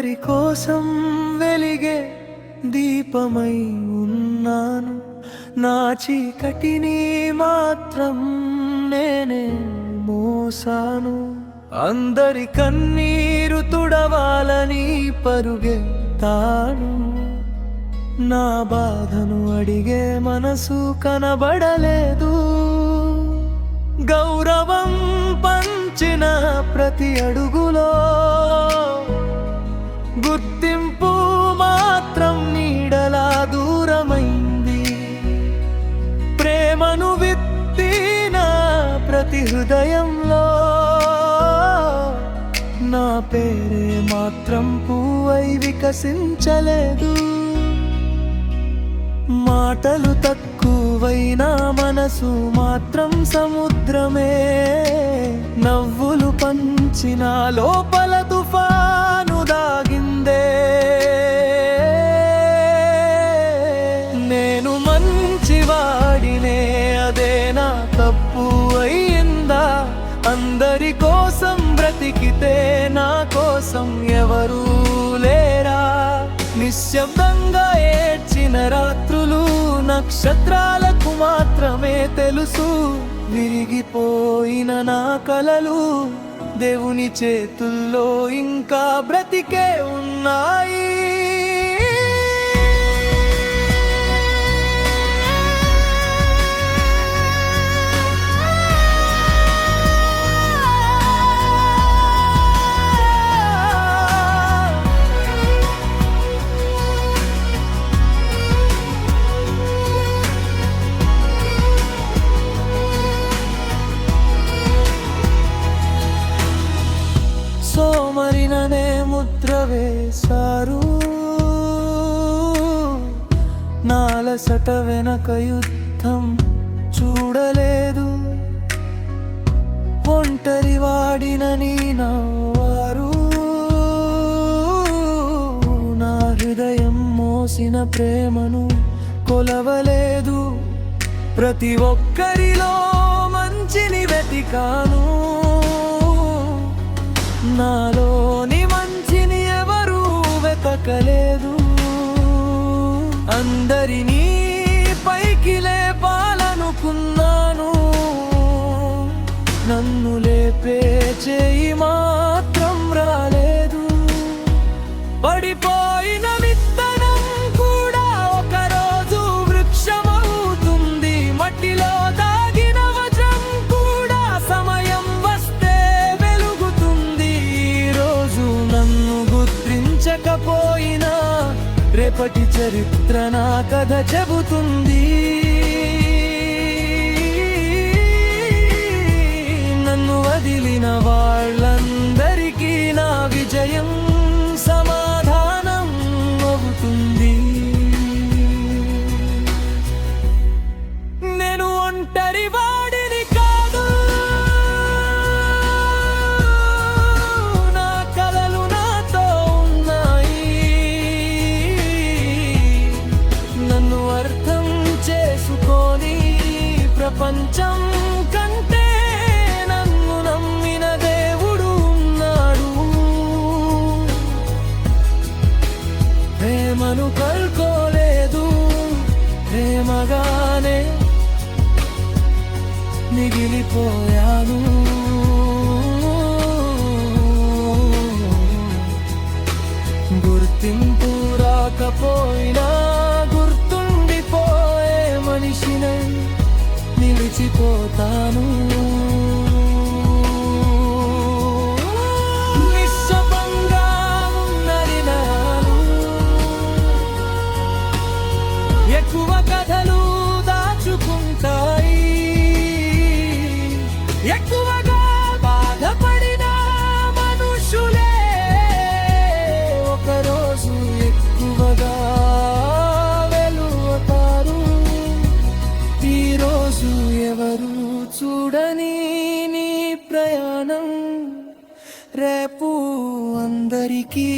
అందరి కోసం వెలిగే దీపమై ఉన్నాను. నా చీకటిని మాత్రం నేనే మోసాను. అందరి కన్నీరు తుడవాలని పరుగెత్తాను. నా బాధను అడిగే మనసు కనబడలేదు. గౌరవం పంచిన ప్రతి అడుగులో గుర్తింపు మాత్రం నీడలా దూరమైంది. ప్రేమను విత్తిన ప్రతి హృదయంలో నా పేరే మాత్రం పువ్వై వికసించలేదు. మాటలు తక్కువైనా మనసు మాత్రం సముద్రమే. నవ్వులు పంచిన లోపల తుఫాను దాగిందే. నేను మంచివాడినే, అదే నా తప్పు అయిందా? అందరి కోసం బ్రతికితే నా కోసం ఎవరూ లేరా? నిశ్శబ్దంగా ఏడ్చిన రాత్రులు నక్షత్రాలకు మాత్రమే తెలుసు. విరిగిపోయిన నా కలలు దేవుని చేతుల్లో ఇంకా బ్రతికే ఉన్నాయి. సోమరిననే ముద్ర వేశారు. నాలసట వెనక యుద్ధం చూడలేదు. ఒంటరి వాడినని నవ్వారు. నా హృదయం మోసిన ప్రేమను కొలవలేదు. ప్రతి ఒక్కరిలో మంచిని వెతికాను. నాలోని మంచిని ఎవరూ వెతకలేదు. అందరినీ పైకి లేపాలనుకున్నాను. నన్ను లేపే చేయి మాత్రం రాలేదు. పడిపోయిన విత్తనం కూడా ఒకరోజు వృక్షమవుతుంది. మట్టిలో దాగిన వజ్రం కూడా సమయం వస్తే వెలుగుతుంది. ఈరోజు నన్ను గుర్తించకపోయినా రేపటి చరిత్ర నా కథ చెబుతుంది. నన్ను వదిలిన వాళ్ళందరికీ నా విజయం సమాధానం అవుతుంది. నేను ఒంటరి వాడిని కాదు. నా కలలు నాతో ఉన్నాయి. నన్ను అర్థం చేసుకొని ప్రపంచం కంటే నన్ను నమ్మిన దేవుడు ఉన్నాడు. ప్రేమను కల్కోలేదు, ప్రేమగానే మిగిలిపోయాను. గుర్తింపు రాకపోయినా గుర్తుండిపోయే మనిషినే నిలిచిపోతాను. నిశ్శబ్దంగా ఉన్నది నాను. ఎక్కువ కథలు దాచుకుంటాయి. ఎక్కువగా బాధపడిన మనుషులే ఒకరోజు ఎక్కువగా వెలువతారు. ఈరోజు ఎవరు చూడని నీ ప్రయాణం రేపు అందరికీ